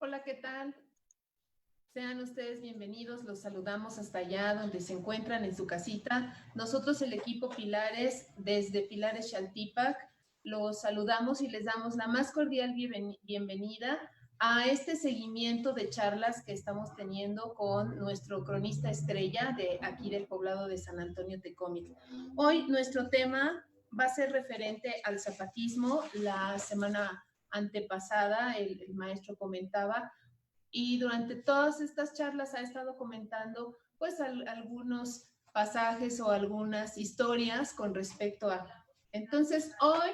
Hola, ¿qué tal? Sean ustedes bienvenidos, los saludamos hasta allá donde se encuentran en su casita. Nosotros, el equipo Pilares, desde Pilares Xaltípac, los saludamos y les damos la más cordial bienvenida a este seguimiento de charlas que estamos teniendo con nuestro cronista estrella de aquí del poblado de San Antonio Tecómitl. Hoy nuestro tema va a ser referente al zapatismo. La semana antepasada el maestro comentaba y durante todas estas charlas ha estado comentando pues algunos pasajes o algunas historias con respecto a. Entonces hoy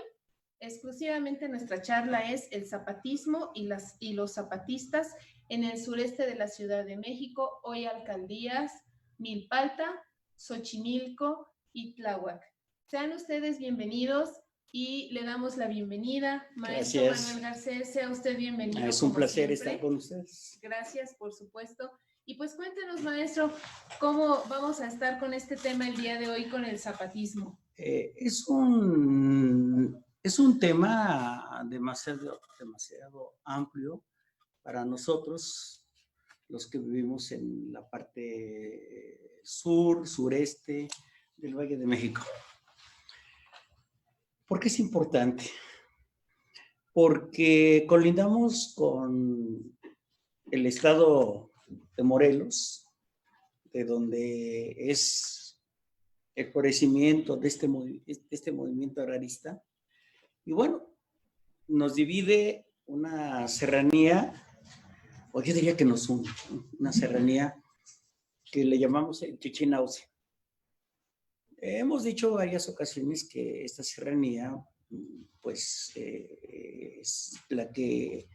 exclusivamente nuestra charla es el zapatismo y los zapatistas en el sureste de la Ciudad de México, hoy alcaldías Milpalta, Xochimilco y Tláhuac. Sean ustedes bienvenidos y le damos la bienvenida. Maestro Gracias. Manuel Garcés, sea usted bienvenido. Es un placer estar con ustedes. Gracias, por supuesto. Y pues cuéntenos, maestro, cómo vamos a estar con este tema el día de hoy con el zapatismo. Es un tema demasiado amplio para nosotros, los que vivimos en la parte sureste del Valle de México. ¿Por qué es importante? Porque colindamos con el estado de Morelos, de donde es el florecimiento de este movimiento agrarista. Y bueno, nos divide una serranía, o yo diría que nos une, una serranía que le llamamos el Chichinauce. Hemos dicho varias ocasiones que esta serranía, pues, es la que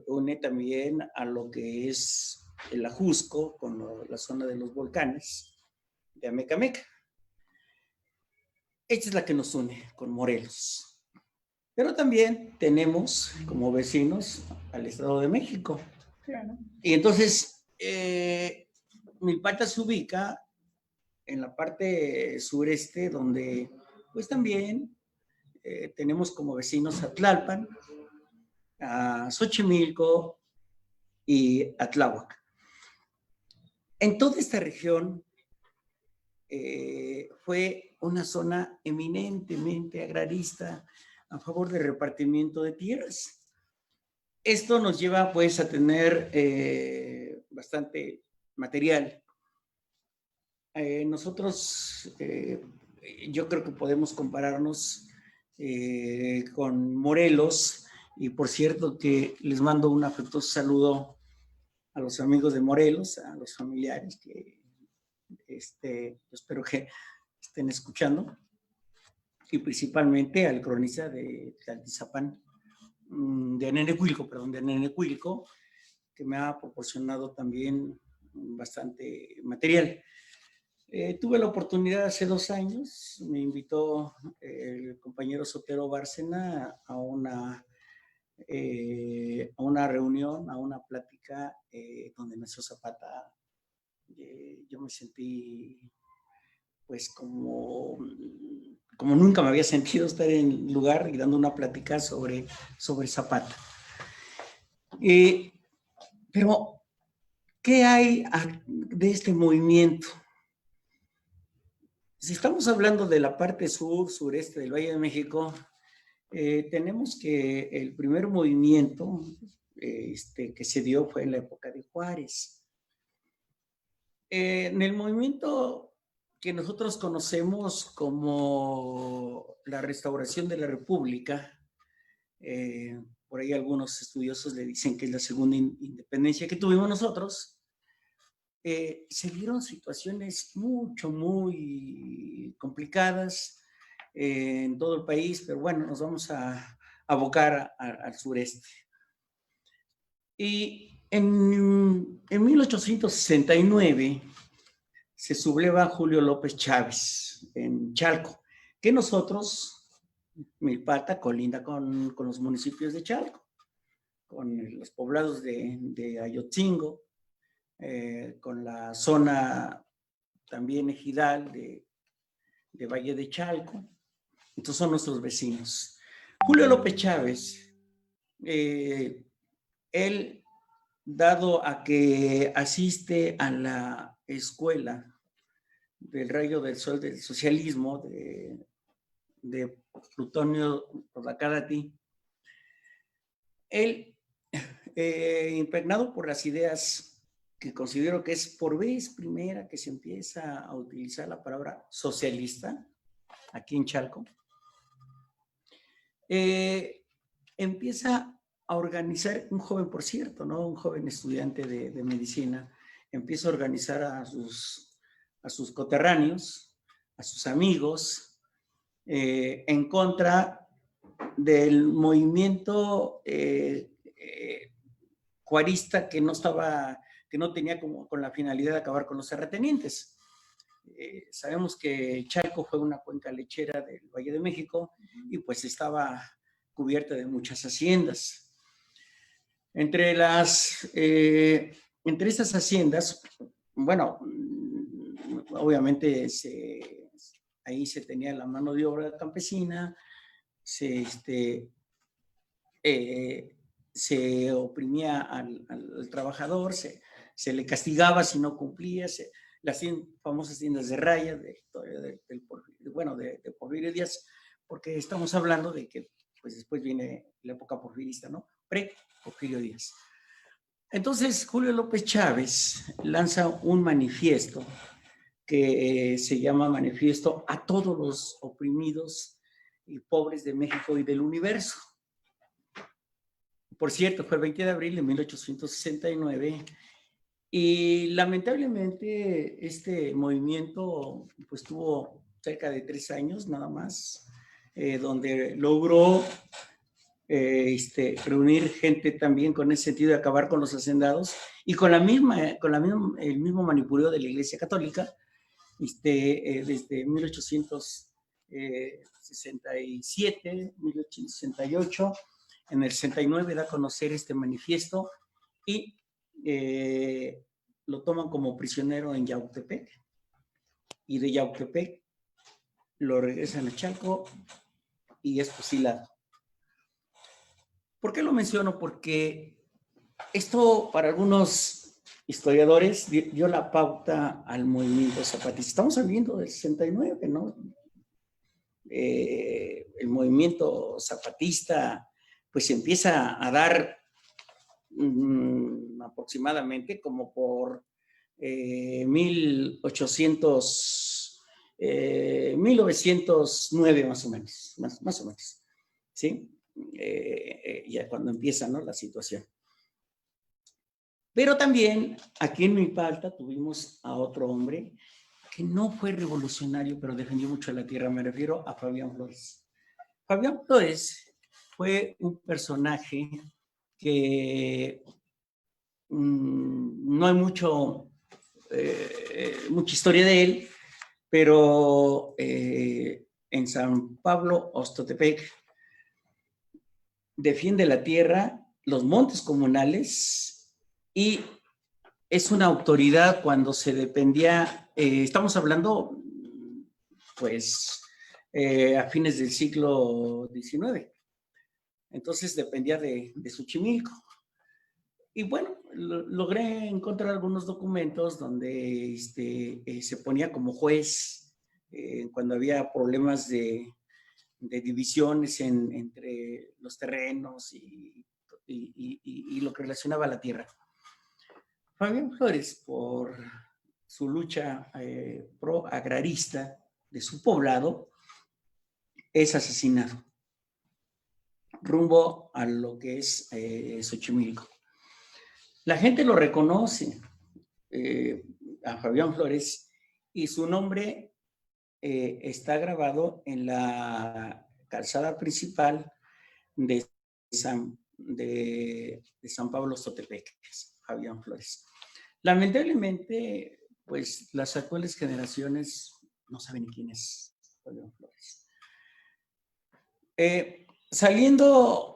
une también a lo que es el Ajusco con la zona de los volcanes de Amecameca. Esta es la que nos une con Morelos. Pero también tenemos como vecinos al Estado de México. Claro. Y entonces, Milpalta se ubica en la parte sureste, donde pues también tenemos como vecinos a Tlalpan, a Xochimilco y a Tláhuac. En toda esta región fue una zona eminentemente agrarista a favor del repartimiento de tierras. Esto nos lleva pues a tener bastante material. Nosotros, yo creo que podemos compararnos con Morelos, y por cierto que les mando un afectuoso saludo a los amigos de Morelos, a los familiares que espero que estén escuchando, y principalmente al cronista de Tlaltizapán, de Nenecuilco, que me ha proporcionado también bastante material. Tuve la oportunidad hace 2 años, me invitó el compañero Sotero Bárcena a una reunión, a una plática donde nació Zapata. Yo me sentí pues como nunca me había sentido estar en el lugar y dando una plática sobre Zapata. Pero, ¿qué hay de este movimiento? Si estamos hablando de la parte sureste del Valle de México, tenemos que el primer movimiento que se dio fue en la época de Juárez. En el movimiento que nosotros conocemos como la restauración de la República, por ahí algunos estudiosos le dicen que es la segunda independencia que tuvimos nosotros, se dieron situaciones muy complicadas en todo el país, pero bueno, nos vamos a abocar al sureste. Y en 1869 se subleva Julio López Chávez en Chalco, que nosotros, Milpalta, colinda con los municipios de Chalco, con los poblados de Ayotzingo, con la zona también ejidal de Valle de Chalco. Entonces son nuestros vecinos. Julio López Chávez, él dado a que asiste a la escuela del rayo del sol del socialismo de Plutonio Rodacadati, él, impregnado por las ideas que considero que es por vez primera que se empieza a utilizar la palabra socialista aquí en Chalco, empieza a organizar, un joven, por cierto, ¿no? Un joven estudiante de medicina, empieza a organizar a sus coterráneos, a sus amigos, en contra del movimiento juarista que no tenía como con la finalidad de acabar con los terratenientes. Sabemos que Chalco fue una cuenca lechera del Valle de México y pues estaba cubierta de muchas haciendas. Entre estas haciendas, bueno, obviamente ahí se tenía la mano de obra campesina, se oprimía al trabajador, se le castigaba si no cumplía, las famosas tiendas de raya de Porfirio Díaz, porque estamos hablando de que pues después viene la época porfirista, ¿no? Pre-Porfirio Díaz. Entonces, Julio López Chávez lanza un manifiesto que se llama Manifiesto a todos los oprimidos y pobres de México y del universo. Por cierto, fue el 20 de abril de 1869 y lamentablemente este movimiento pues tuvo cerca de 3 años nada más, donde logró reunir gente también con ese sentido de acabar con los hacendados y con el mismo manipuleo de la Iglesia Católica, desde 1867, 1868, en el 69 da a conocer este manifiesto y lo toman como prisionero en Yautepec, y de Yautepec lo regresan a Chalco y es fusilado. ¿Por qué lo menciono? Porque esto para algunos historiadores dio la pauta al movimiento zapatista. Estamos hablando del 69, ¿no? El movimiento zapatista pues empieza a dar aproximadamente como por 1909 más o menos, ¿sí? Ya cuando empieza, ¿no?, la situación. Pero también aquí en Milpalta tuvimos a otro hombre que no fue revolucionario, pero defendió mucho la tierra. Me refiero a Fabián Flores. Fabián Flores fue un personaje que no hay mucha historia de él, pero en San Pablo Ostotepec defiende la tierra, los montes comunales, y es una autoridad cuando se dependía, estamos hablando pues a fines del siglo XIX, entonces dependía de Xochimilco. Y bueno, logré encontrar algunos documentos donde se ponía como juez cuando había problemas de divisiones entre los terrenos y lo que relacionaba a la tierra. Fabián Flores, por su lucha pro-agrarista de su poblado, es asesinado rumbo a lo que es Xochimilco. La gente lo reconoce a Fabián Flores y su nombre está grabado en la calzada principal de San Pablo Ostotepec, Fabián Flores. Lamentablemente, pues las actuales generaciones no saben quién es Fabián Flores. Saliendo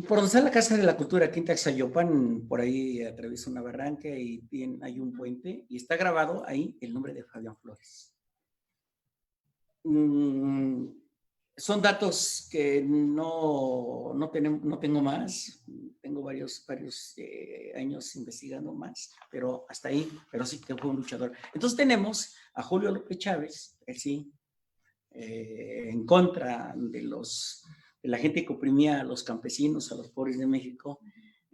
por donde está la Casa de la Cultura, aquí en Taxayopan, por ahí atraviesa una barranca y hay un puente y está grabado ahí el nombre de Fabián Flores. Son datos que no tengo más. Tengo varios años investigando más, pero hasta ahí, pero sí que fue un luchador. Entonces tenemos a Julio López Chávez, él sí, en contra de la gente que oprimía a los campesinos, a los pobres de México,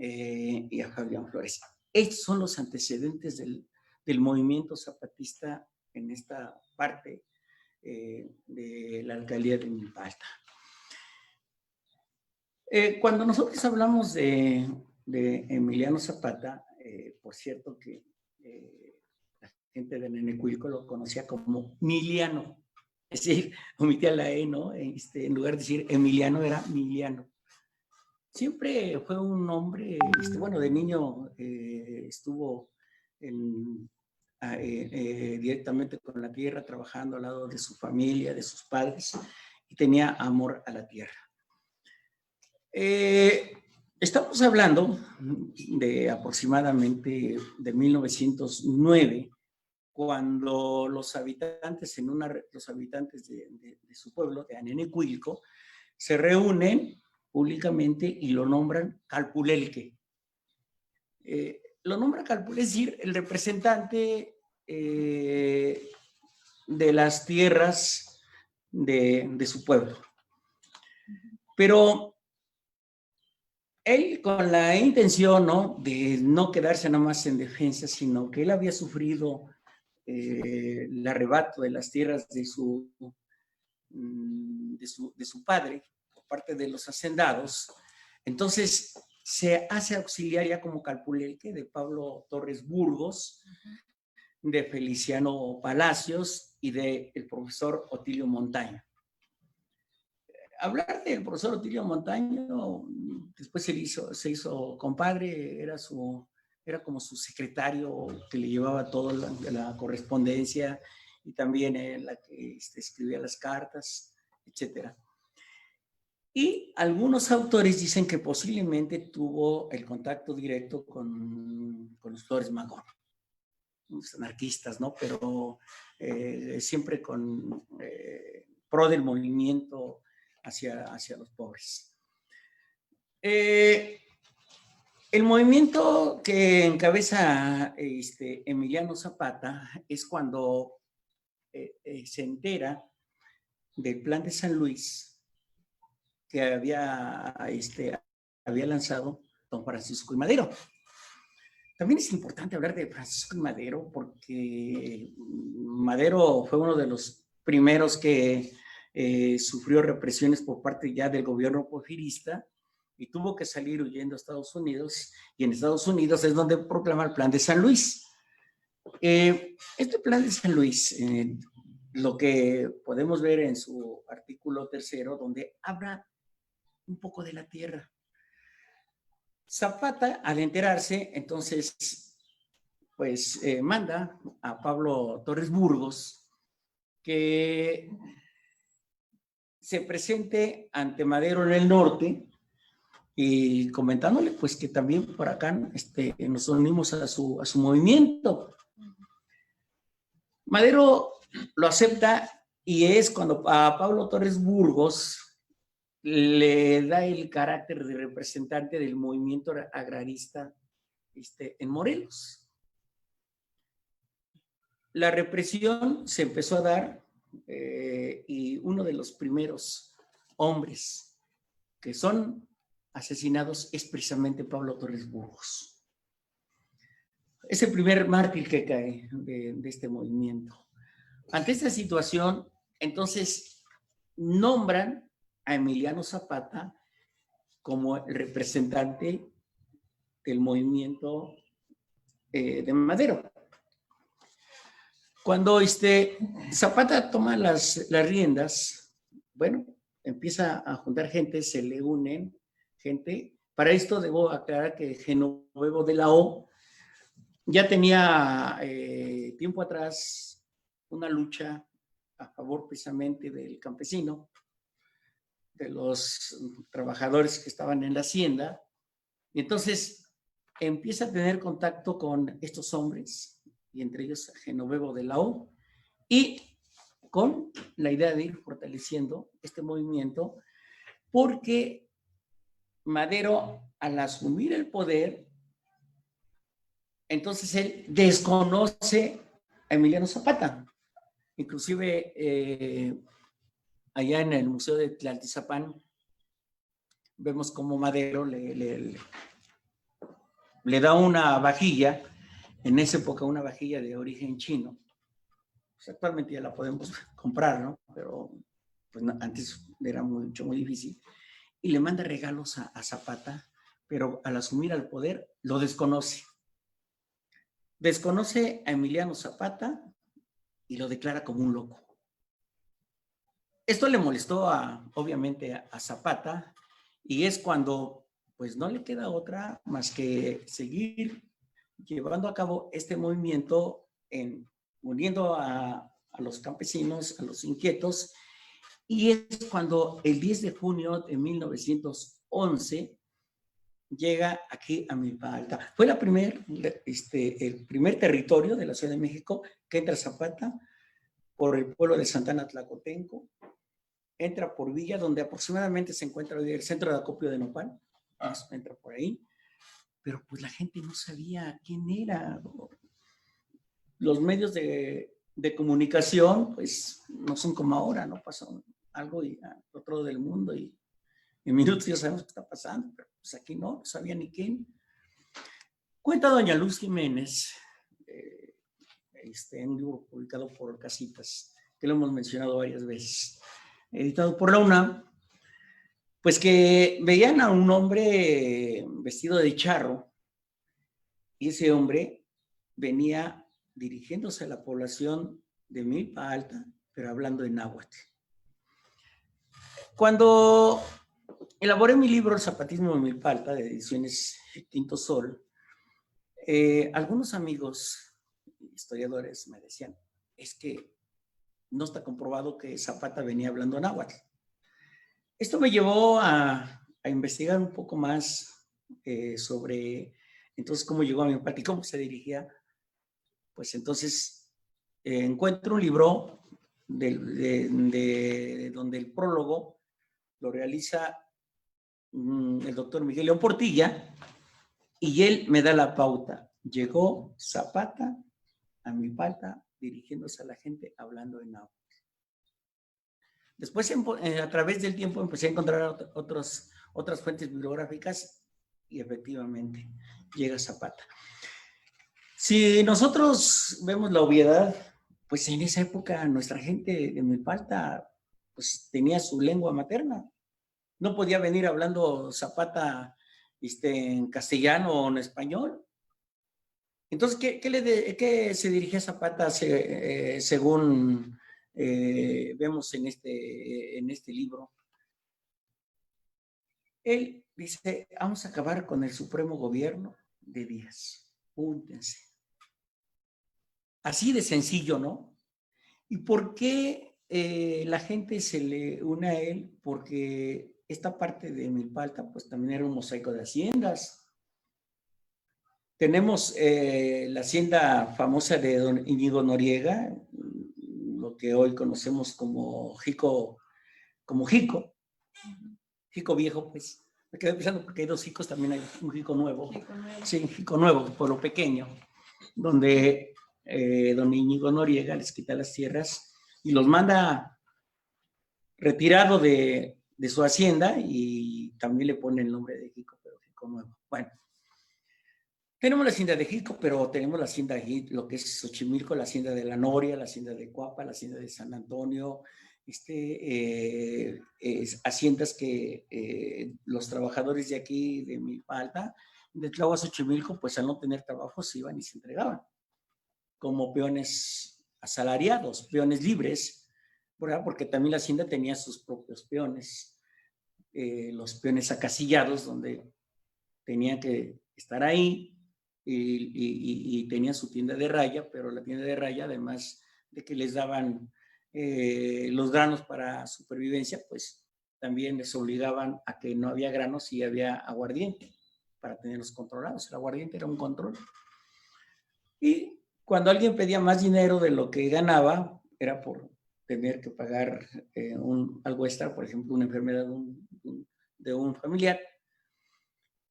y a Fabián Flores. Estos son los antecedentes del movimiento zapatista en esta parte de la alcaldía de Milpalta. Cuando nosotros hablamos de Emiliano Zapata, por cierto que la gente de Nenecuilco lo conocía como Miliano, es decir, omitía la E, ¿no? En lugar de decir Emiliano, era Miliano. Siempre fue un hombre, bueno, de niño estuvo directamente con la tierra, trabajando al lado de su familia, de sus padres, y tenía amor a la tierra. Estamos hablando de aproximadamente de 1909, cuando los habitantes de su pueblo, de Anenecuilco, se reúnen públicamente y lo nombran Calpulelque. Lo nombra Calpulelque, es decir, el representante de las tierras de su pueblo. Pero él, con la intención, ¿no?, de no quedarse nada más en defensa, sino que él había sufrido el arrebato de las tierras de su padre por parte de los hacendados. Entonces se hace auxiliar ya como Calpulelque de Pablo Torres Burgos, de Feliciano Palacios y del profesor Otilio Montaño. Hablar del profesor Otilio Montaño, después se hizo compadre, era como su secretario que le llevaba toda la correspondencia y también la que escribía las cartas, etc. Y algunos autores dicen que posiblemente tuvo el contacto directo con los Flores Magón, los anarquistas, ¿no? Pero siempre con pro del movimiento hacia los pobres. El movimiento que encabeza Emiliano Zapata es cuando se entera del Plan de San Luis que había lanzado don Francisco I. Madero. También es importante hablar de Francisco I. Madero porque Madero fue uno de los primeros que sufrió represiones por parte ya del gobierno porfirista y tuvo que salir huyendo a Estados Unidos, y en Estados Unidos es donde proclama el Plan de San Luis. Este Plan de San Luis, lo que podemos ver en su artículo 3, donde habla un poco de la tierra. Zapata, al enterarse, entonces, pues manda a Pablo Torres Burgos que se presente ante Madero en el norte y comentándole pues que también por acá nos unimos a su movimiento. Madero lo acepta y es cuando a Pablo Torres Burgos le da el carácter de representante del movimiento agrarista en Morelos. La represión se empezó a dar y uno de los primeros hombres que son asesinados es precisamente Pablo Torres Burgos. Es el primer mártir que cae de este movimiento. Ante esta situación, entonces, nombran a Emiliano Zapata como el representante del movimiento de Madero. Cuando Zapata toma las riendas, bueno, empieza a juntar gente, se le unen gente. Para esto debo aclarar que Genovevo de la O ya tenía tiempo atrás una lucha a favor precisamente del campesino, de los trabajadores que estaban en la hacienda, y entonces empieza a tener contacto con estos hombres, y entre ellos Genovevo de la O, y con la idea de ir fortaleciendo este movimiento, porque Madero, al asumir el poder, Entonces él desconoce a Emiliano Zapata. Inclusive allá en el Museo de Tlaltizapán vemos cómo Madero le da una vajilla, en esa época una vajilla de origen chino. Pues actualmente ya la podemos comprar, ¿no? Pero pues, no, antes era muy difícil. Y le manda regalos a Zapata, pero al asumir al poder lo desconoce. Desconoce a Emiliano Zapata y lo declara como un loco. Esto le molestó obviamente a Zapata, y es cuando pues no le queda otra más que seguir llevando a cabo este movimiento, uniendo a los campesinos, a los inquietos, y es cuando el 10 de junio de 1911 llega aquí a Milpa Alta. Fue el primer territorio de la Ciudad de México que entra Zapata por el pueblo de Santana Tlacotenco, entra por Villa, donde aproximadamente se encuentra hoy el centro de acopio de Nopal, entra por ahí, pero pues la gente no sabía quién era. Los medios de comunicación, pues no son como ahora, ¿no? Pasó algo y a otro lado del mundo y en minutos ya sabemos qué está pasando, pero pues aquí no sabía ni quién. Cuenta doña Luz Jiménez, en un libro publicado por Casitas, que lo hemos mencionado varias veces, editado por la UNAM, pues que veían a un hombre vestido de charro, y ese hombre venía dirigiéndose a la población de Milpa Alta, pero hablando en náhuatl. Cuando elaboré mi libro El zapatismo de Milpa Alta, de Ediciones Quinto Sol, algunos amigos historiadores me decían, es que no está comprobado que Zapata venía hablando náhuatl. Esto me llevó a investigar un poco más sobre entonces cómo llegó a Milpa Alta y cómo se dirigía. Pues entonces encuentro un libro donde el prólogo lo realiza el doctor Miguel León Portilla, y él me da la pauta. Llegó Zapata a Milpa Alta dirigiéndose a la gente hablando en náhuatl. Después, a través del tiempo, empecé a encontrar otras fuentes bibliográficas y efectivamente llega Zapata. Si nosotros vemos la obviedad, pues en esa época nuestra gente de Milpa Alta pues tenía su lengua materna. No podía venir hablando Zapata en castellano o en español. Entonces, ¿qué se dirigía Zapata según vemos en este libro? Él dice, vamos a acabar con el supremo gobierno de Díaz. Púntense. Así de sencillo, ¿no? ¿Y por qué la gente se le une a él? Porque esta parte de Milpa Alta pues también era un mosaico de haciendas. Tenemos la hacienda famosa de don Íñigo Noriega, lo que hoy conocemos como Jico Viejo, pues. Me quedé pensando porque hay dos Jicos, también hay un Jico Nuevo. Sí, Jico Nuevo, pueblo pequeño, donde don Íñigo Noriega les quita las tierras y los manda retirado de su hacienda, y también le pone el nombre de Jico, pero Jico Nuevo. Bueno. Tenemos la hacienda de Jico, pero tenemos la hacienda de lo que es Xochimilco, la hacienda de La Noria, la hacienda de Cuapa, la hacienda de San Antonio, haciendas que los trabajadores de aquí, de Milpa Alta, de Tláhuac, Xochimilco, pues al no tener trabajo se iban y se entregaban como peones asalariados, peones libres, ¿verdad? Porque también la hacienda tenía sus propios peones, los peones acasillados, donde tenían que estar ahí. Y tenía su tienda de raya, pero la tienda de raya, además de que les daban los granos para supervivencia, pues también les obligaban a que no había granos y había aguardiente para tenerlos controlados. El aguardiente era un control. Y cuando alguien pedía más dinero de lo que ganaba, era por tener que pagar algo extra, por ejemplo, una enfermedad de un familiar,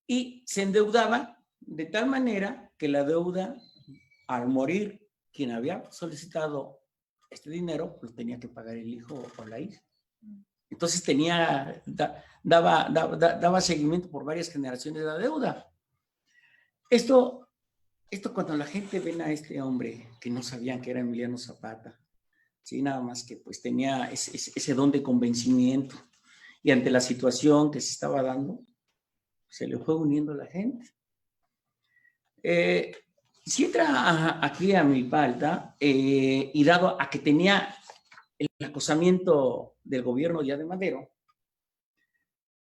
y se endeudaba de tal manera que la deuda, al morir, quien había solicitado este dinero, lo tenía que pagar el hijo o la hija. Entonces daba seguimiento por varias generaciones de la deuda. Esto cuando la gente ven a este hombre, que no sabían que era Emiliano Zapata, ¿sí? Nada más que pues tenía ese don de convencimiento, y ante la situación que se estaba dando, se le fue uniendo la gente. Si entra aquí a Milpa Alta, y dado a que tenía el acosamiento del gobierno ya de Madero,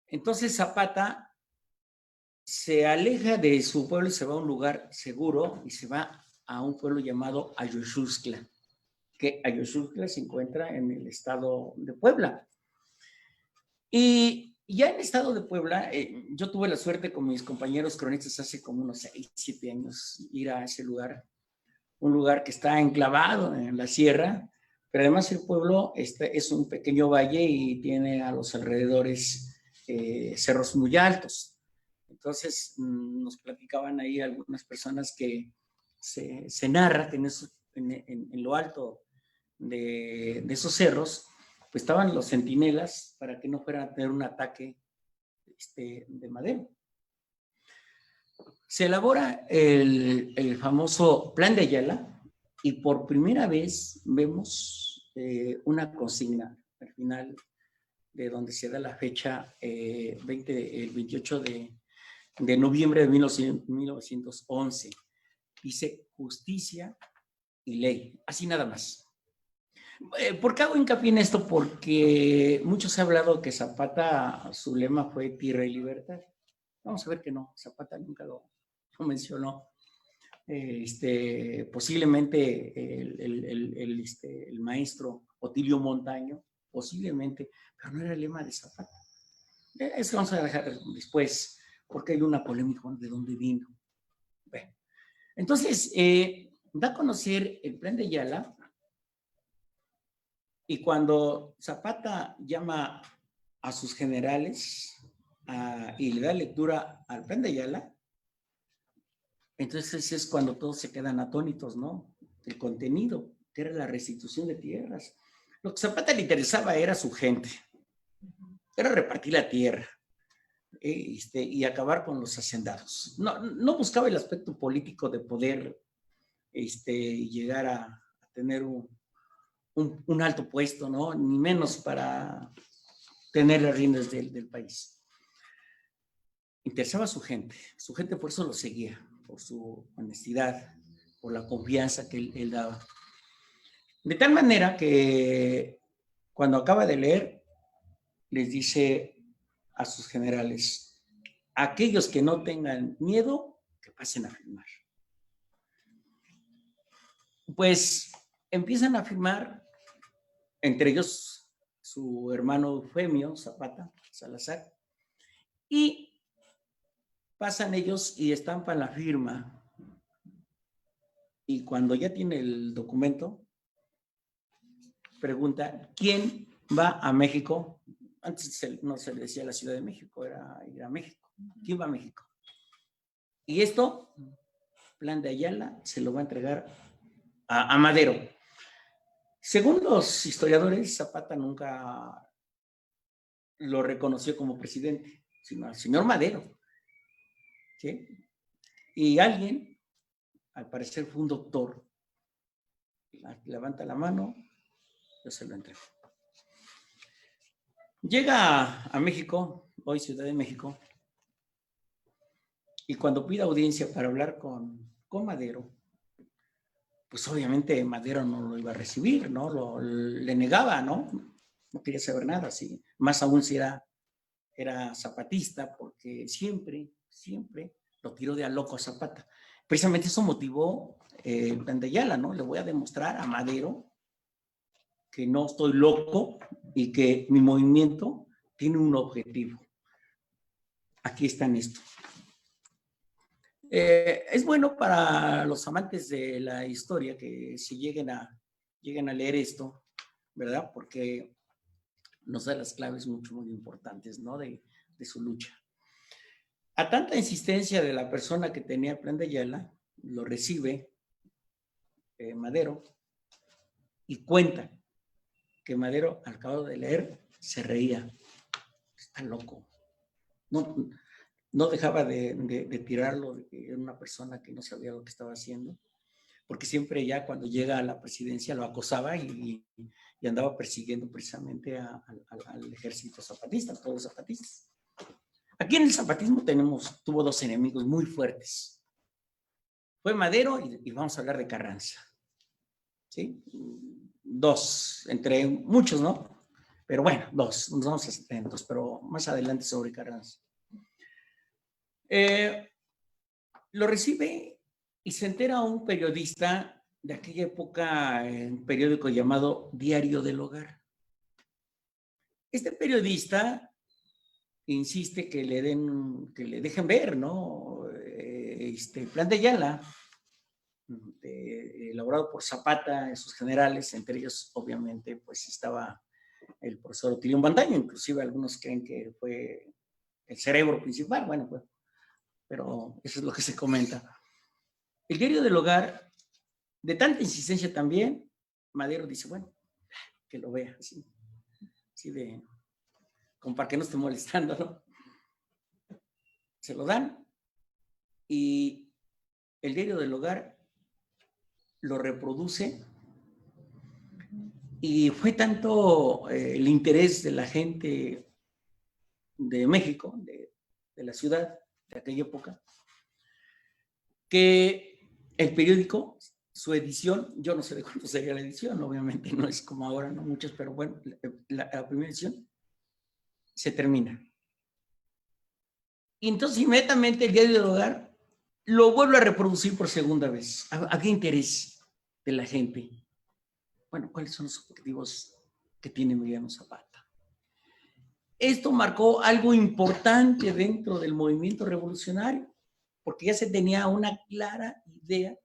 entonces Zapata se aleja de su pueblo y se va a un lugar seguro, y se va a un pueblo llamado Ayoxuxtla, que Ayoxuxtla se encuentra en el estado de Puebla. Y ya en el estado de Puebla, yo tuve la suerte con mis compañeros cronistas hace como unos 6, 7 años ir a ese lugar, un lugar que está enclavado en la sierra, pero además el pueblo es un pequeño valle y tiene a los alrededores cerros muy altos. Entonces nos platicaban ahí algunas personas que se narra que en lo alto de esos cerros, pues estaban los centinelas para que no fueran a tener un ataque de Madero. Se elabora el famoso Plan de Ayala, y por primera vez vemos una consigna al final de donde se da la fecha, el 28 de noviembre de 1911. Dice justicia y ley, así nada más. ¿Por qué hago hincapié en esto? Porque muchos se ha hablado que Zapata, su lema fue tierra y libertad. Vamos a ver que no, Zapata nunca lo mencionó. Posiblemente el maestro Otilio Montaño, posiblemente, pero no era el lema de Zapata. Eso vamos a dejar después, porque hay una polémica de dónde vino. Bueno, entonces, da a conocer el Plan de Ayala, y cuando Zapata llama a sus generales y le da lectura al Plan de Ayala, entonces es cuando todos se quedan atónitos, ¿no? El contenido, que era la restitución de tierras. Lo que Zapata le interesaba era su gente, era repartir la tierra, y acabar con los hacendados. No buscaba el aspecto político de poder llegar a tener un alto puesto, ¿no? Ni menos para tener las riendas del país. Interesaba a su gente por eso lo seguía, por su honestidad, por la confianza que él daba. De tal manera que cuando acaba de leer, les dice a sus generales: aquellos que no tengan miedo, que pasen a firmar. Pues empiezan a firmar, entre ellos su hermano Eufemio Zapata Salazar, y pasan ellos y estampan la firma. Y cuando ya tiene el documento, pregunta: ¿quién va a México? Antes no se le decía la Ciudad de México, era ir a México. ¿Quién va a México? Y esto, Plan de Ayala, se lo va a entregar a Madero. Según los historiadores, Zapata nunca lo reconoció como presidente, sino al señor Madero, ¿sí? Y alguien, al parecer fue un doctor, levanta la mano, yo se lo entrego. Llega a México, hoy Ciudad de México, y cuando pide audiencia para hablar con Madero, pues obviamente Madero no lo iba a recibir, ¿no? Le negaba, ¿no? No quería saber nada, sí. Más aún si era zapatista, porque siempre lo tiró de a loco a Zapata. Precisamente eso motivó el Plan de Ayala, ¿no? Le voy a demostrar a Madero que no estoy loco y que mi movimiento tiene un objetivo. Aquí está en esto. Es bueno para los amantes de la historia que si lleguen a leer esto, ¿verdad? Porque nos da las claves muy importantes, ¿no? De su lucha. A tanta insistencia de la persona que tenía el Plan de Ayala, lo recibe Madero y cuenta que Madero, al cabo de leer, se reía. Está loco. No dejaba de tirarlo, de que era una persona que no sabía lo que estaba haciendo, porque siempre ya cuando llega a la presidencia lo acosaba y andaba persiguiendo precisamente al ejército zapatista, a todos los zapatistas. Aquí en el zapatismo tuvo dos enemigos muy fuertes. Fue Madero y vamos a hablar de Carranza. ¿Sí? Dos, entre muchos, ¿no? Pero bueno, dos, nos vamos a atentos, pero más adelante sobre Carranza. Lo recibe y se entera un periodista de aquella época, en un periódico llamado Diario del Hogar. Este periodista insiste que le dejen ver, ¿no? Plan de Ayala, elaborado por Zapata en sus generales, entre ellos obviamente pues estaba el profesor Otilio Bandaño, inclusive algunos creen que fue el cerebro principal, bueno, pues, pero eso es lo que se comenta. El Diario del Hogar, de tanta insistencia también, Madero dice, bueno, que lo vea, así como para que no esté molestando, ¿no? Se lo dan y el Diario del Hogar lo reproduce y fue tanto el interés de la gente de México, de la ciudad de aquella época, que el periódico, su edición, yo no sé de cuánto sería la edición, obviamente no es como ahora, no muchas, pero bueno, la primera edición se termina. Y entonces inmediatamente el Diario del Hogar lo vuelve a reproducir por segunda vez. ¿A qué interés de la gente? Bueno, ¿cuáles son los objetivos que tiene Emiliano Zapata? Esto marcó algo importante dentro del movimiento revolucionario, porque ya se tenía una clara idea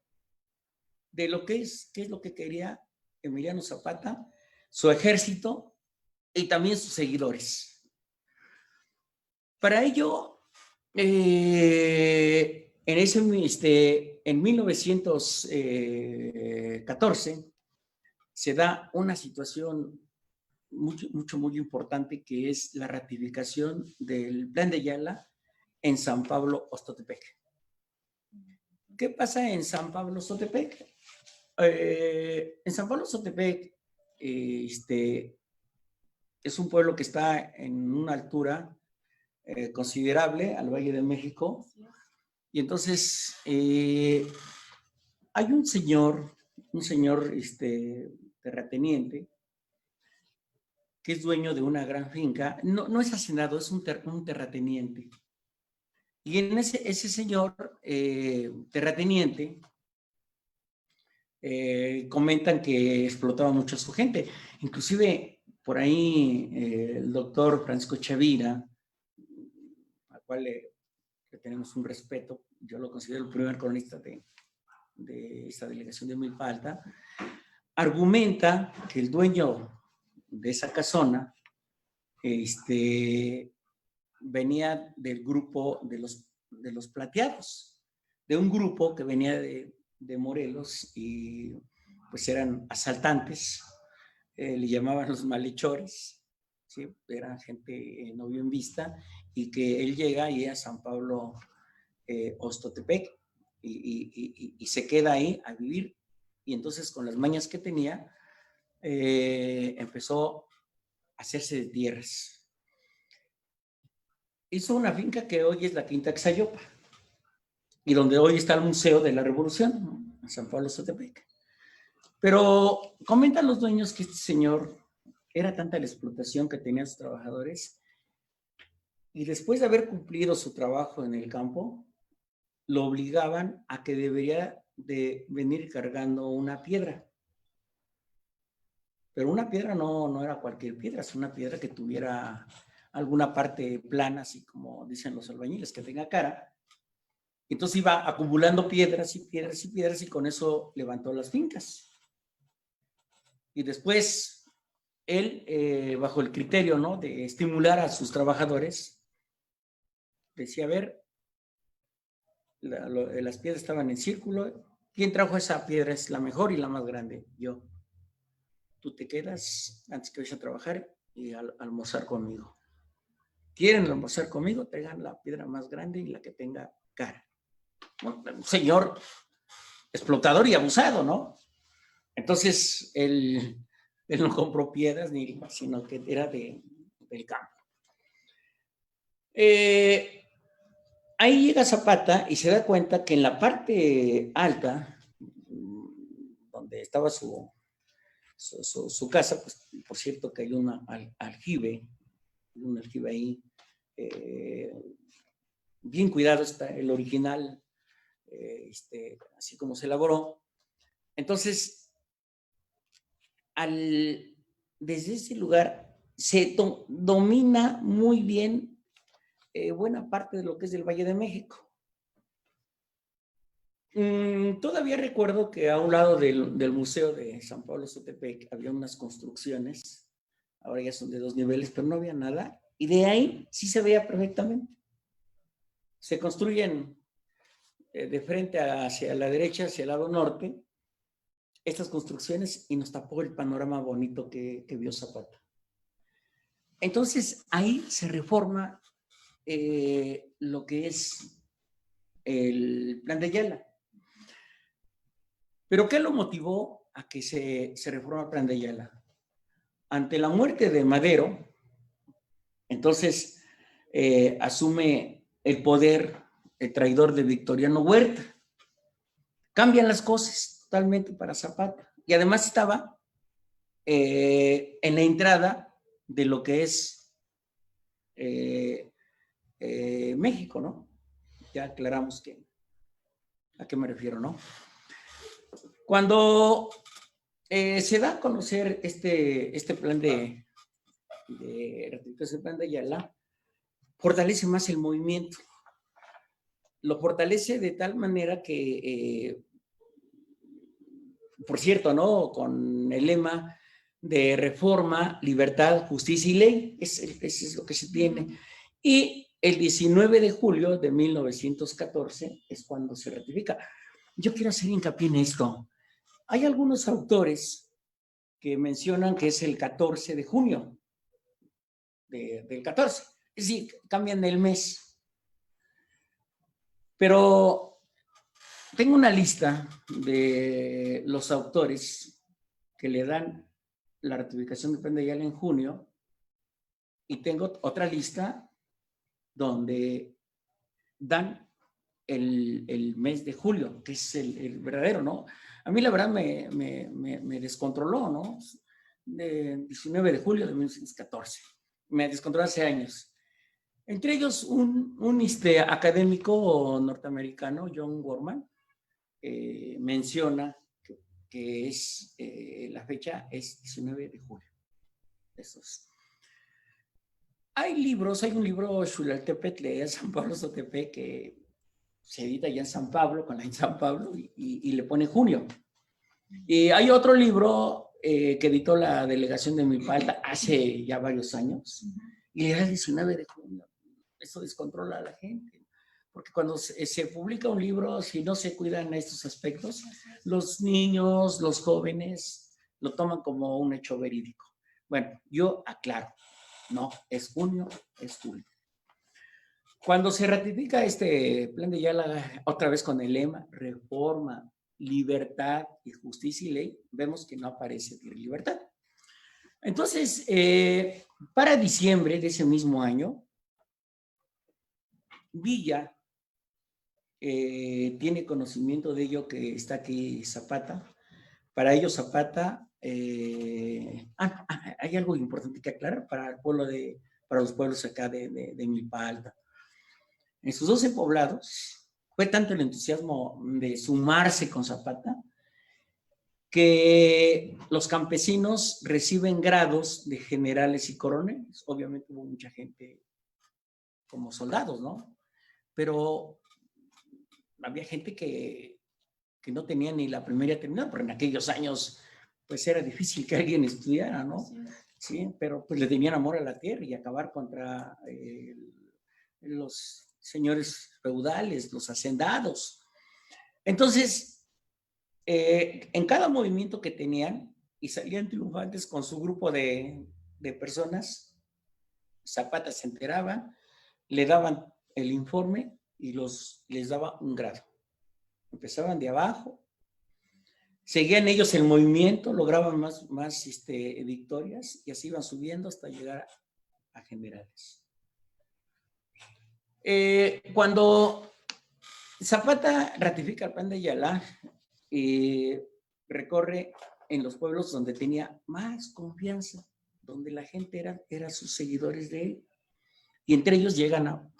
de lo que es, qué es lo que quería Emiliano Zapata, su ejército y también sus seguidores. Para ello, en 1914 se da una situación muy importante, que es la ratificación del Plan de Ayala en San Pablo, Ostotepec. ¿Qué pasa en San Pablo, Ostotepec? En San Pablo, Ostotepec, es un pueblo que está en una altura considerable al Valle de México, y entonces hay un señor terrateniente, que es dueño de una gran finca, no es hacendado, es un terrateniente. Y en ese señor terrateniente comentan que explotaba mucho a su gente. Inclusive por ahí el doctor Francisco Chavira, al cual le tenemos un respeto, yo lo considero el primer cronista de esta delegación de Milpa Alta, argumenta que el dueño de esa casona venía del grupo de los plateados, de un grupo que venía de Morelos, y pues eran asaltantes, le llamaban los malhechores, ¿sí? Eran gente no bien vista, y que él llega ahí a San Pablo, Ostotepec, y se queda ahí a vivir, y entonces con las mañas que tenía, empezó a hacerse de tierras. Hizo una finca que hoy es la Quinta Xayopa, y donde hoy está el Museo de la Revolución, ¿no? En San Pablo, Ostotepec. Pero comentan los dueños que este señor, era tanta la explotación que tenían sus trabajadores, y después de haber cumplido su trabajo en el campo, lo obligaban a que debería de venir cargando una piedra. Pero una piedra no era cualquier piedra, es una piedra que tuviera alguna parte plana, así como dicen los albañiles, que tenga cara. Entonces iba acumulando piedras y piedras y piedras, y con eso levantó las fincas. Y después él, bajo el criterio, ¿no?, de estimular a sus trabajadores, decía, a ver, las piedras estaban en círculo. ¿Quién trajo esa piedra? Es la mejor y la más grande. Yo. Tú te quedas antes que vayas a trabajar y almorzar conmigo. ¿Quieren almorzar conmigo? Traigan la piedra más grande y la que tenga cara. Bueno, un señor explotador y abusado, ¿no? Entonces, él no compró piedras, sino que era del campo. Ahí llega Zapata y se da cuenta que en la parte alta, donde estaba su casa, pues por cierto que hay un aljibe ahí, bien cuidado, está el original, así como se elaboró. Entonces, desde ese lugar se domina muy bien buena parte de lo que es el Valle de México. Todavía recuerdo que a un lado del Museo de San Pablo Sotepec había unas construcciones, ahora ya son de 2 niveles, pero no había nada, y de ahí sí se veía perfectamente. Se construyen de frente hacia la derecha, hacia el lado norte, estas construcciones, y nos tapó el panorama bonito que vio Zapata. Entonces ahí se reforma lo que es el Plan de Ayala. ¿Pero qué lo motivó a que se reforma el Plan de Ayala? Ante la muerte de Madero, entonces asume el poder el traidor de Victoriano Huerta. Cambian las cosas totalmente para Zapata. Y además estaba en la entrada de lo que es México, ¿no? Ya aclaramos a qué me refiero, ¿no? Cuando se da a conocer este plan de ratificación, plan de Ayala, fortalece más el movimiento. Lo fortalece de tal manera que, por cierto, ¿no? Con el lema de reforma, libertad, justicia y ley, eso es lo que se tiene. Y el 19 de julio de 1914 es cuando se ratifica. Yo quiero hacer hincapié en esto. Hay algunos autores que mencionan que es el 14 de junio del 14, es decir, cambian el mes. Pero tengo una lista de los autores que le dan la ratificación de Plan de Ayala en junio, y tengo otra lista donde dan el mes de julio, que es el verdadero, ¿no? A mí la verdad me descontroló, ¿no? De 19 de julio de 1914. Me descontroló hace años. Entre ellos un académico norteamericano, John Gorman, menciona que es la fecha es 19 de julio. Eso es. Hay un libro, Xultepec, de San Pablo Sotepec, que se edita ya en San Pablo, con la en San Pablo, y le pone junio. Y hay otro libro que editó la delegación de Milpalta hace ya varios años, y le da el 19 de junio. Eso descontrola a la gente, porque cuando se publica un libro, si no se cuidan estos aspectos, los niños, los jóvenes, lo toman como un hecho verídico. Bueno, yo aclaro, no, es junio, es julio. Cuando se ratifica este plan de Ayala, otra vez con el lema reforma, libertad y justicia y ley, vemos que no aparece libertad. Entonces, para diciembre de ese mismo año, Villa tiene conocimiento de ello, que está aquí Zapata. Para ello Zapata, hay algo importante que aclarar para los pueblos acá de Milpa Alta. En sus 12 poblados fue tanto el entusiasmo de sumarse con Zapata que los campesinos reciben grados de generales y coroneles. Obviamente hubo mucha gente como soldados, ¿no? Pero había gente que no tenía ni la primaria terminada, porque en aquellos años pues era difícil que alguien estudiara, ¿no? Sí, pero pues le tenían amor a la tierra y acabar contra los señores feudales, los hacendados. Entonces, en cada movimiento que tenían y salían triunfantes con su grupo de personas, Zapata se enteraba, le daban el informe y les daba un grado. Empezaban de abajo, seguían ellos el movimiento, lograban más victorias y así iban subiendo hasta llegar a generales. Cuando Zapata ratifica el plan de Ayala, recorre en los pueblos donde tenía más confianza, donde la gente era sus seguidores de él, y entre ellos llegan a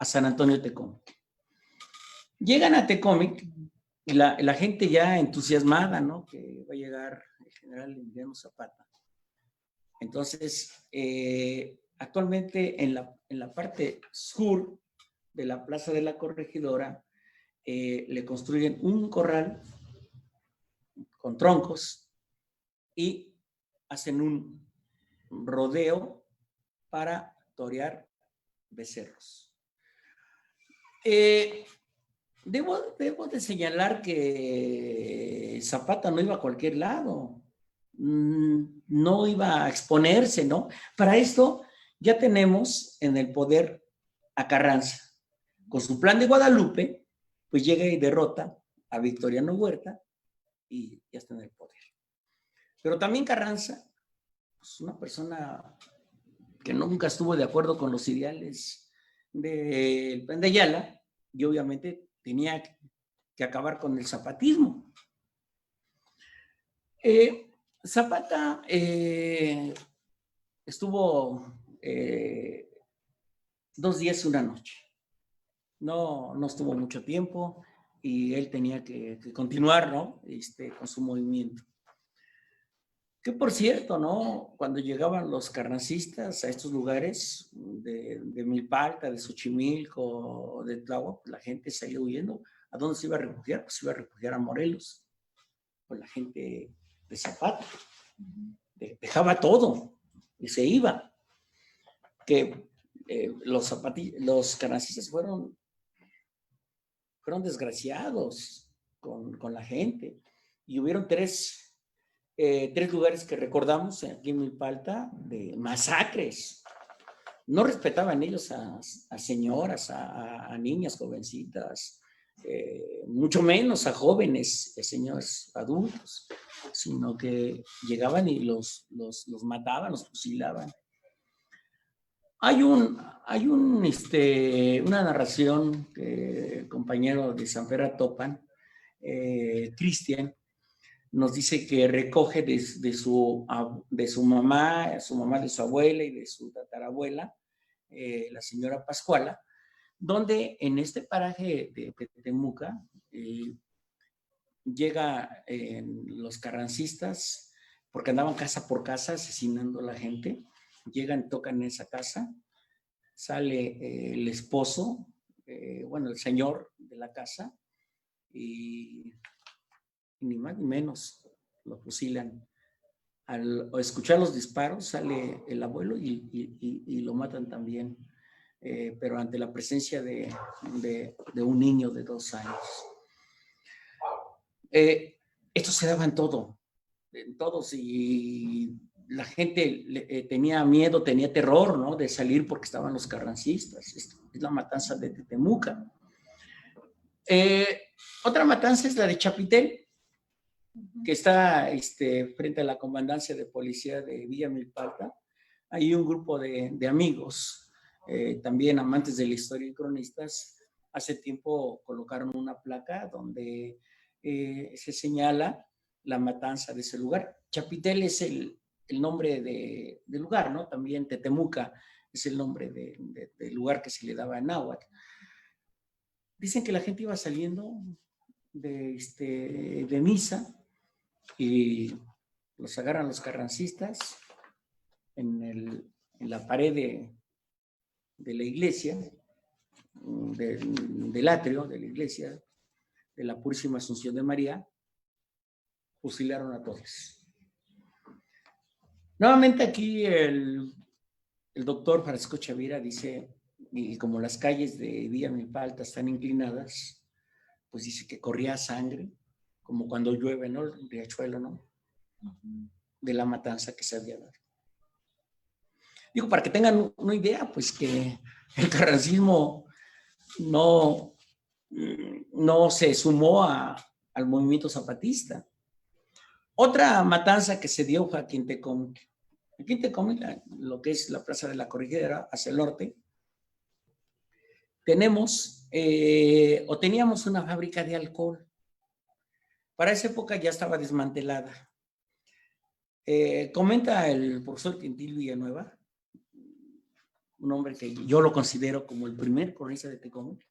San Antonio Tecómic. Llegan a Tecómic y la gente ya entusiasmada, ¿no? Que va a llegar el general Emiliano Zapata. Entonces, actualmente en la parte sur de la Plaza de la Corregidora, le construyen un corral con troncos y hacen un rodeo para torear becerros. Debo de señalar que Zapata no iba a cualquier lado, no iba a exponerse, ¿no? Para esto ya tenemos en el poder a Carranza. Con su plan de Guadalupe, pues llega y derrota a Victoriano Huerta y ya está en el poder. Pero también Carranza, pues una persona que nunca estuvo de acuerdo con los ideales del plan de Ayala y obviamente tenía que acabar con el zapatismo. Zapata estuvo 2 días y 1 noche. No estuvo mucho tiempo y él tenía que continuar, ¿no? Con su movimiento. Que por cierto, ¿no? Cuando llegaban los carrancistas a estos lugares de Milpalta, de Xochimilco, de Tláhuac, la gente salía huyendo. ¿A dónde se iba a refugiar? Pues se iba a refugiar a Morelos, con la gente de Zapata. Dejaba todo y se iba. Que los carrancistas fueron desgraciados con la gente. Y hubieron 3 lugares que recordamos aquí en Milpalta de masacres. No respetaban ellos a señoras, a niñas jovencitas, mucho menos a jóvenes, señores adultos, sino que llegaban y los mataban, los fusilaban. Hay una narración que el compañero de Sanferra Topan, Cristian, nos dice que recoge de su mamá, de su abuela y de su tatarabuela, la señora Pascuala, donde en este paraje de Temuca llega los carrancistas, porque andaban casa por casa asesinando a la gente, llegan, tocan en esa casa, sale el esposo, el señor de la casa, y ni más ni menos lo fusilan. Al escuchar los disparos sale el abuelo y lo matan también, pero ante la presencia de un niño de 2 años. Esto se daba en todos, y la gente tenía miedo, tenía terror, ¿no? De salir porque estaban los carrancistas. Es la matanza de Temuca. Otra matanza es la de Chapitel, que está frente a la comandancia de policía de Villa Milpalta. Hay un grupo de amigos, también amantes de la historia y cronistas. Hace tiempo colocaron una placa donde se señala la matanza de ese lugar. Chapitel es el nombre del lugar, ¿no? También Tetemuca es el nombre del lugar que se le daba en náhuatl. Dicen que la gente iba saliendo de misa y los agarran los carrancistas en la pared de la iglesia, del atrio de la iglesia de la Purísima Asunción de María. Fusilaron a todos. Nuevamente aquí el doctor Francisco Chavira dice y como las calles de Villa Milpalta están inclinadas, pues dice que corría sangre, como cuando llueve, ¿no? El riachuelo, ¿no? De la matanza que se había dado. Digo, para que tengan una idea, pues que el carrancismo no se sumó al movimiento zapatista. Otra matanza que se dio fue aquí en Tecómic. Aquí en Tecómic, lo que es la Plaza de la Corregidora, hacia el norte, teníamos una fábrica de alcohol. Para esa época ya estaba desmantelada. Comenta el profesor Quintil Villanueva, un hombre que yo lo considero como el primer cronista de Tecómic,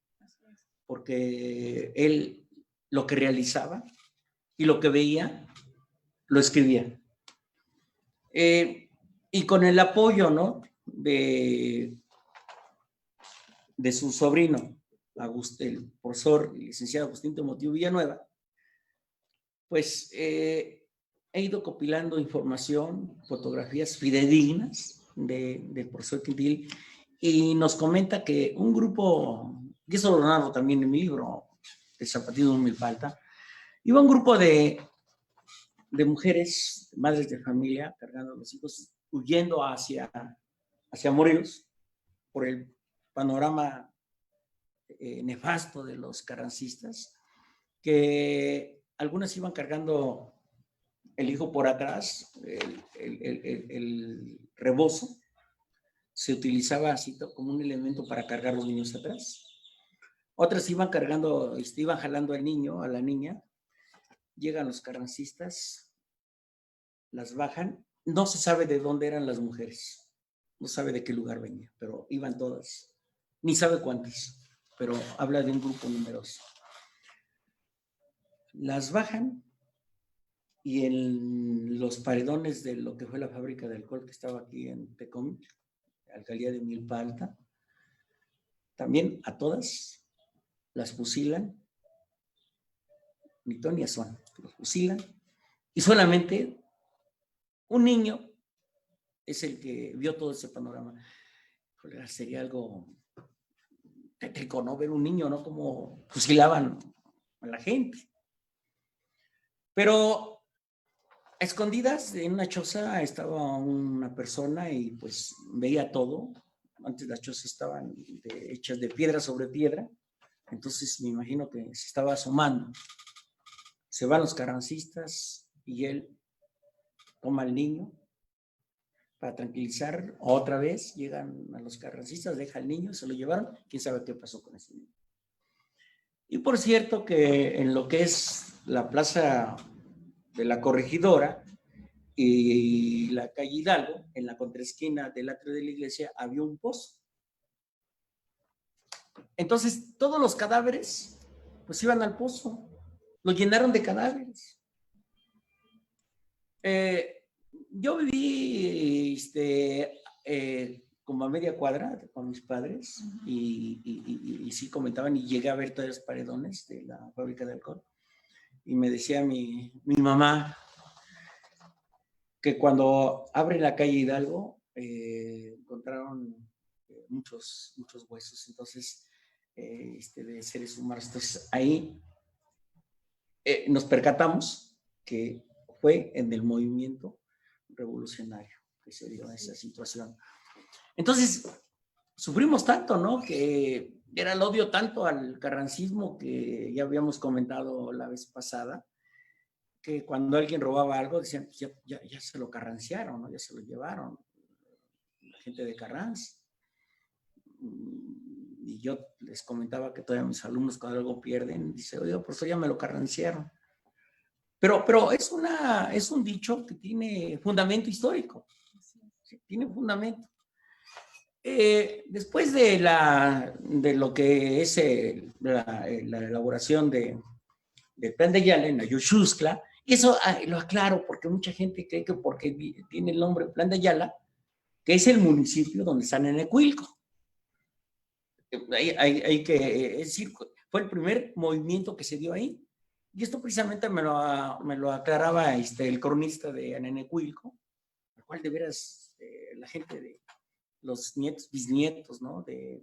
porque él lo que realizaba y lo que veía, lo escribía. Y con el apoyo, ¿no? de su sobrino, el profesor y licenciado Agustín Timoteo Villanueva, pues he ido compilando información, fotografías fidedignas del profesor Quintil, y nos comenta que un grupo, y eso lo narro también en mi libro, El zapatismo en Milpalta, iba un grupo de mujeres, madres de familia, cargando a los hijos, huyendo hacia Morelos, por el panorama nefasto de los carrancistas, que algunas iban cargando el hijo por atrás, el rebozo, se utilizaba así como un elemento para cargar los niños atrás. Otras iban cargando, iban jalando al niño, a la niña. Llegan los carrancistas, las bajan. No se sabe de dónde eran las mujeres, no sabe de qué lugar venía, pero iban todas. Ni sabe cuántas, pero habla de un grupo numeroso. Las bajan y en los paredones de lo que fue la fábrica de alcohol que estaba aquí en Tecómic, alcaldía de Milpalta, también a todas las fusilan, ni ton ni son, los fusilan, y solamente un niño es el que vio todo ese panorama. Sería algo tétrico, ¿no? Ver un niño, ¿no? Como fusilaban a la gente. Pero a escondidas en una choza estaba una persona y pues veía todo. Antes las chozas estaban hechas de piedra sobre piedra, entonces me imagino que se estaba asomando. Se van los carrancistas y él toma al niño para tranquilizar. Otra vez llegan a los carrancistas, deja al niño, se lo llevaron, quién sabe qué pasó con ese niño. Y por cierto que en lo que es la plaza de la Corregidora y la calle Hidalgo, en la contraesquina del atrio de la iglesia, había un pozo. Entonces, todos los cadáveres, pues iban al pozo, lo llenaron de cadáveres. Yo viví como a media cuadra con mis padres y sí comentaban, y llegué a ver todos los paredones de la fábrica de alcohol. Y me decía mi mamá que cuando abre la calle Hidalgo encontraron muchos huesos, entonces, de seres humanos. Entonces ahí nos percatamos que fue en el movimiento revolucionario que se dio esa situación. Entonces, sufrimos tanto, ¿no? Que era el odio tanto al carrancismo que ya habíamos comentado la vez pasada, que cuando alguien robaba algo decían, pues ya se lo carranciaron, ¿no? Ya se lo llevaron la gente de Carranz. Y yo les comentaba que todavía mis alumnos cuando algo pierden, dice, oye, profesor, ya me lo carranciaron. Pero es un dicho que tiene fundamento histórico. Sí, tiene fundamento. Después de lo que es la elaboración del Plan de Ayala en Ayuxustla, y eso lo aclaro porque mucha gente cree que porque tiene el nombre Plan de Ayala, que es el municipio donde está Nenecuilco. Hay que decir, fue el primer movimiento que se dio ahí. Y esto precisamente me lo aclaraba el cronista de Nenecuilco, al cual de veras la gente los nietos, bisnietos, ¿no? De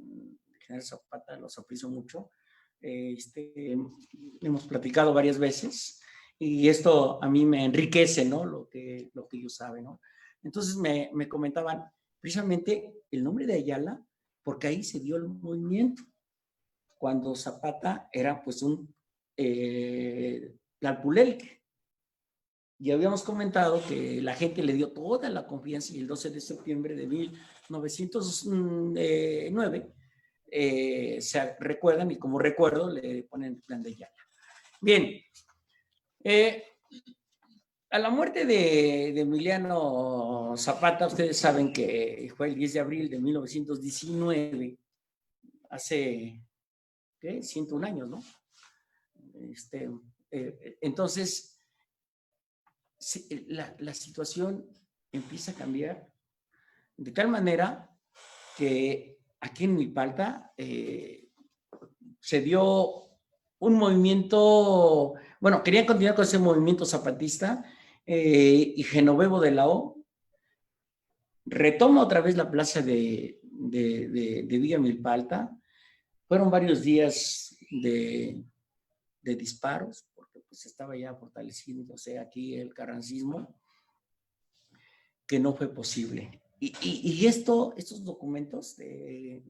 General Zapata, los aprecio mucho. Hemos platicado varias veces y esto a mí me enriquece, ¿no? Lo que ellos saben, ¿no? Entonces me comentaban precisamente el nombre de Ayala porque ahí se dio el movimiento cuando Zapata era pues un Tlalpulelque. Y habíamos comentado que la gente le dio toda la confianza y el 12 de septiembre de 1909 se recuerdan y como recuerdo le ponen el plan de Ayala. Bien, a la muerte de Emiliano Zapata, ustedes saben que fue el 10 de abril de 1919, hace, ¿qué? 101 años, ¿no? Entonces, la situación empieza a cambiar de tal manera que aquí en Milpalta se dio un movimiento, bueno, querían continuar con ese movimiento zapatista y Genovevo de la O retoma otra vez la plaza de Villa Milpalta. Fueron varios días de disparos, porque pues estaba ya fortaleciéndose aquí el carrancismo, que no fue posible. Y estos documentos de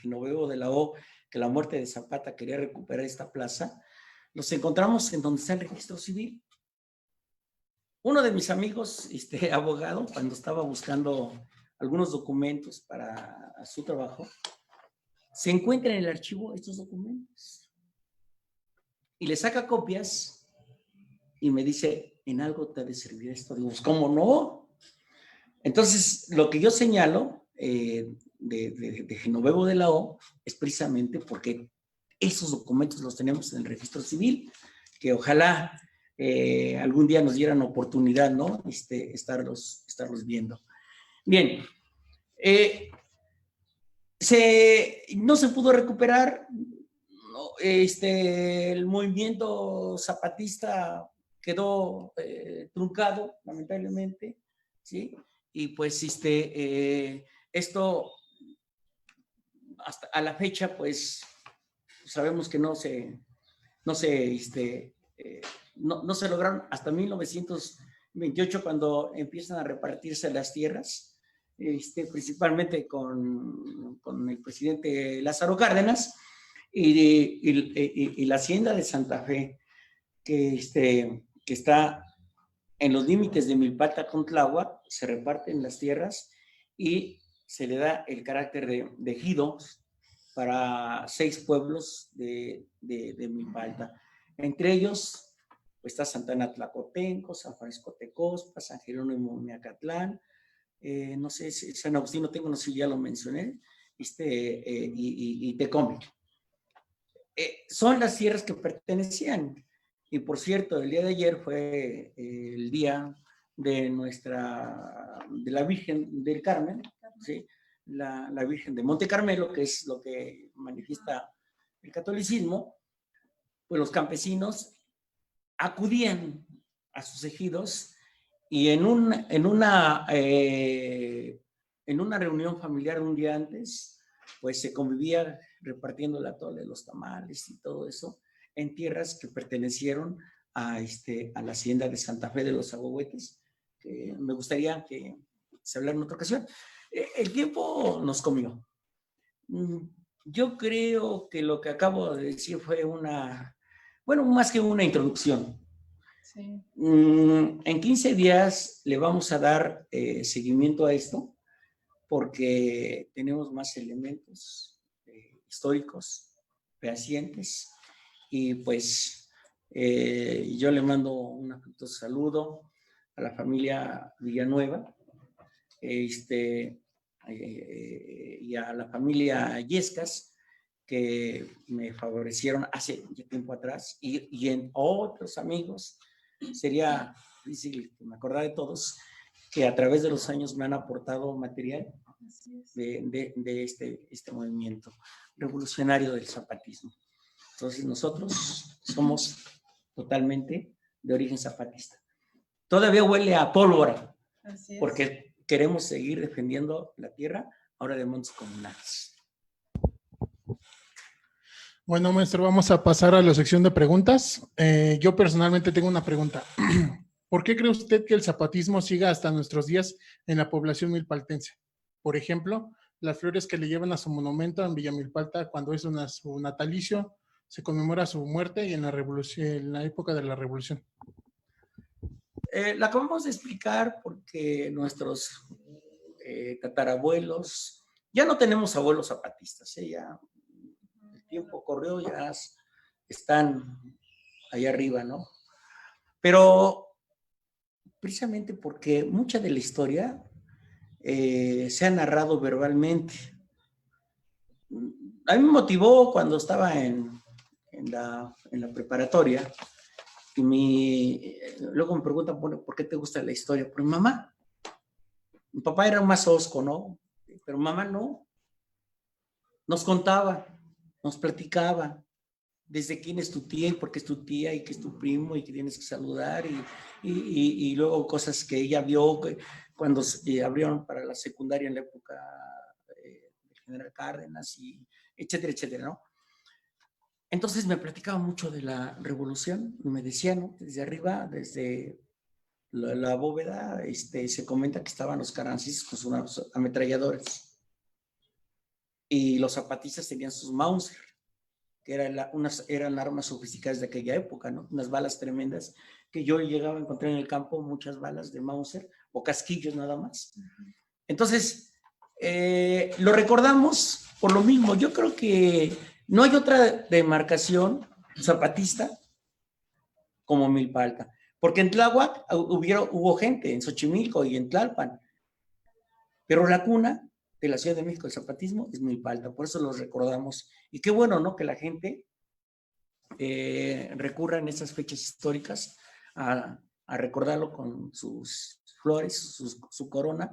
Genovevo de la O, que la muerte de Zapata quería recuperar esta plaza, los encontramos en donde está el registro civil. Uno de mis amigos, abogado, cuando estaba buscando algunos documentos para su trabajo, se encuentra en el archivo estos documentos. Y le saca copias y me dice, en algo te ha de servir esto. Digo, ¿cómo no? Entonces, lo que yo señalo de Genovevo de la O es precisamente porque esos documentos los tenemos en el registro civil, que ojalá algún día nos dieran oportunidad, ¿no? Estarlos viendo. Bien, no se pudo recuperar. El movimiento zapatista quedó truncado, lamentablemente, ¿sí? Y pues esto hasta a la fecha, pues sabemos que no se lograron hasta 1928 cuando empiezan a repartirse las tierras, principalmente con el presidente Lázaro Cárdenas. Y la hacienda de Santa Fe, que está en los límites de Milpalta con Tláhuac, se reparten las tierras y se le da el carácter de ejido para 6 pueblos de Milpalta. Entre ellos pues, está Santana Tlacotenco, San Francisco Tecospa, San Jerónimo Miacatlán, no sé si San Agustín, no sé si ya lo mencioné, y Tecome. Son las tierras que pertenecían. Y por cierto, el día de ayer fue el día de la Virgen del Carmen, ¿sí? La Virgen de Monte Carmelo, que es lo que manifiesta el catolicismo. Pues los campesinos acudían a sus ejidos y en una reunión familiar un día antes, pues se convivía repartiendo el atole, los tamales y todo eso en tierras que pertenecieron a la hacienda de Santa Fe de los Agüehuetes, que me gustaría que se hablara en otra ocasión. El tiempo nos comió. Yo creo que lo que acabo de decir fue más que una introducción. Sí. En 15 días le vamos a dar seguimiento a esto, porque tenemos más elementos históricos, fehacientes, y pues yo le mando un afectuoso saludo a la familia Villanueva y a la familia Yescas, que me favorecieron hace tiempo atrás, y en otros amigos. Sería difícil que me acordara de todos, que a través de los años me han aportado material de este movimiento revolucionario del zapatismo. Entonces nosotros somos totalmente de origen zapatista. Todavía huele a pólvora, porque queremos seguir defendiendo la tierra, ahora de montes comunales. Bueno, maestro, vamos a pasar a la sección de preguntas. Yo personalmente tengo una pregunta. ¿Por qué cree usted que el zapatismo siga hasta nuestros días en la población milpaltense? Por ejemplo, las flores que le llevan a su monumento en Villa Milpalta cuando es su natalicio, se conmemora su muerte y en la revolución, en la época de la revolución. La acabamos de explicar porque nuestros tatarabuelos, ya no tenemos abuelos zapatistas, ya el tiempo corrió, ya están ahí arriba, ¿no? Pero precisamente porque mucha de la historia se ha narrado verbalmente. A mí me motivó cuando estaba en la preparatoria, y luego me preguntan, bueno, ¿por qué te gusta la historia? Por mi mamá. Mi papá era más hosco, ¿no? Pero mamá no. Nos contaba, nos platicaba desde quién es tu tía y por qué es tu tía y qué es tu primo y que tienes que saludar y luego cosas que ella vio cuando abrieron para la secundaria en la época del general Cárdenas y etcétera, etcétera, ¿no? Entonces me platicaba mucho de la revolución y me decía, ¿no? Desde arriba, desde la bóveda, se comenta que estaban los carrancistas con sus ametralladores y los zapatistas tenían sus Mauser, que eran armas sofisticadas de aquella época, ¿no? Unas balas tremendas que yo llegaba a encontrar en el campo, muchas balas de Mauser o casquillos nada más. Entonces, lo recordamos por lo mismo. Yo creo que no hay otra demarcación zapatista como Milpalta, porque en Tláhuac hubo gente, en Xochimilco y en Tlalpan, pero la cuna de la Ciudad de México del zapatismo es Milpalta, por eso los recordamos. Y qué bueno, ¿no? Que la gente recurra en estas fechas históricas a recordarlo con sus flores, su corona,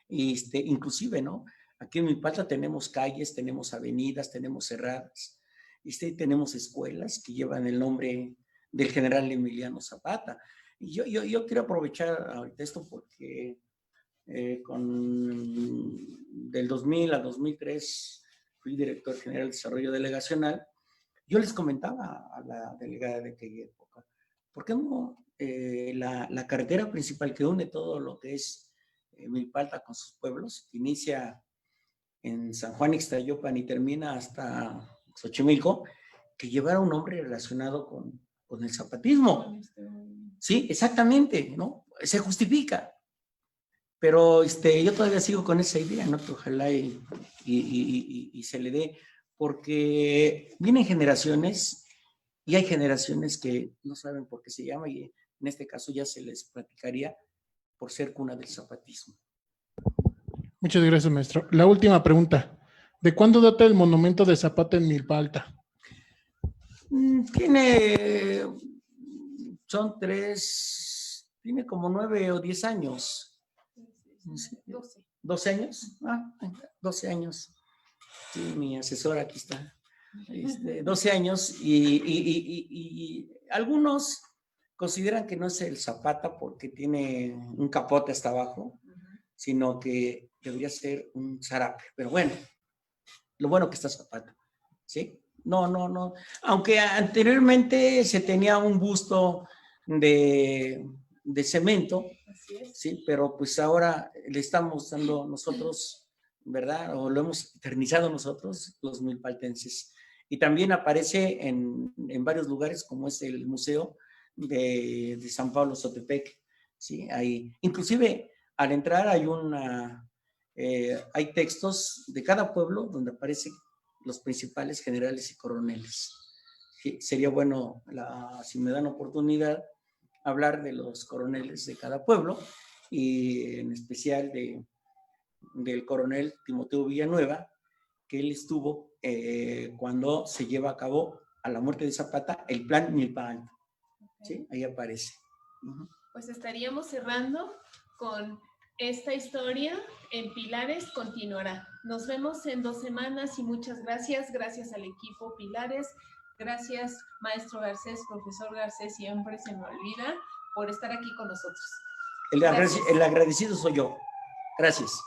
inclusive, ¿no? Aquí en Milpalta tenemos calles, tenemos avenidas, tenemos cerradas, tenemos escuelas que llevan el nombre del general Emiliano Zapata. Y yo quiero aprovechar ahorita esto porque del 2000 a 2003 fui director general de desarrollo delegacional. Yo les comentaba a la delegada de aquella época, ¿por qué no la carretera principal que une todo lo que es Milpalta con sus pueblos, que inicia en San Juan Ixtayopan y termina hasta Xochimilco, que llevara un nombre relacionado con el zapatismo? Sí, exactamente, ¿no? Se justifica. Pero yo todavía sigo con esa idea, ¿no? Que ojalá y se le dé, porque vienen generaciones y hay generaciones que no saben por qué se llama y en este caso ya se les platicaría por ser cuna del zapatismo. Muchas gracias, maestro. La última pregunta. ¿De cuándo data el monumento de Zapata en Milpalta? Tiene como 9 o 10 años. 12 años. 12 años. Sí, mi asesora aquí está. 12 años y algunos consideran que no es el Zapata porque tiene un capote hasta abajo, sino que debería ser un zarape. Pero bueno, lo bueno que está Zapata, ¿sí? No. Aunque anteriormente se tenía un busto de cemento, sí, pero pues ahora le estamos dando nosotros, ¿verdad? O lo hemos eternizado nosotros, los milpaltenses. Y también aparece en varios lugares, como es el Museo de San Pablo Sotepec, ¿sí? Ahí, inclusive, al entrar hay textos de cada pueblo donde aparecen los principales generales y coroneles. Sí, sería bueno, si me dan oportunidad, hablar de los coroneles de cada pueblo y en especial del coronel Timoteo Villanueva, que él estuvo cuando se lleva a cabo a la muerte de Zapata el plan Milpalta. ¿Sí? Ahí aparece. Pues estaríamos cerrando con esta historia en Pilares continuará. Nos vemos en 2 semanas y muchas gracias. Gracias al equipo Pilares. Gracias, maestro Garcés, profesor Garcés, siempre se me olvida, por estar aquí con nosotros. El agradecido soy yo. Gracias.